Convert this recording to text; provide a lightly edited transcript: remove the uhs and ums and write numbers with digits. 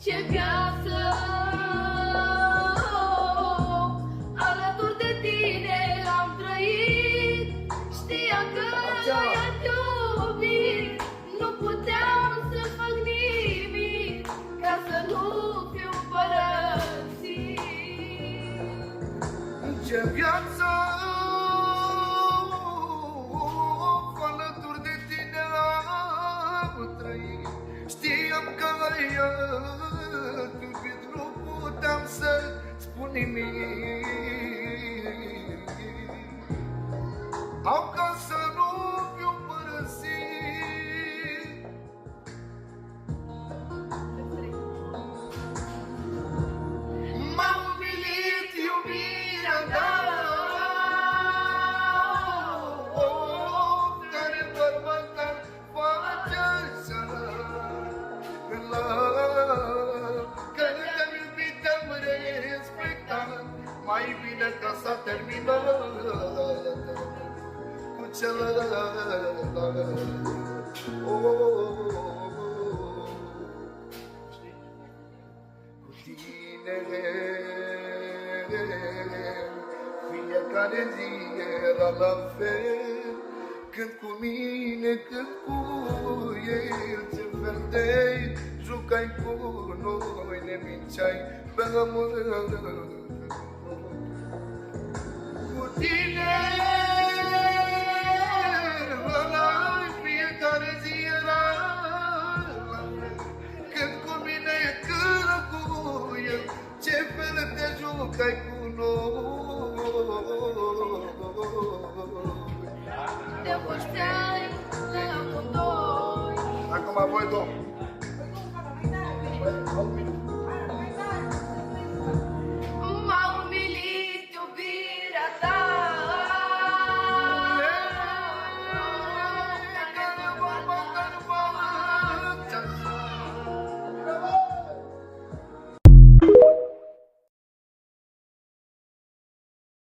ce viață. Alături de tine am trăit, știam că i-am iubit. Nu puteam să fac nimic ca să nu fiu părăsit. Ce viață alături de tine am trăit. Știam că ai iubit, nu puteam să spun nimic. Au ca să nu fiu părăsit. M-a umilit iubirea ta, care bărbat ar face așa. Care te-am iubit, te-am respectat, mai bine că s-a terminat cu celălalt. Cu tine fiecare zi era la fel, când cu mine, când cu el. Ce fel de jucai cu noi, ne minceai pe amor. Cu tine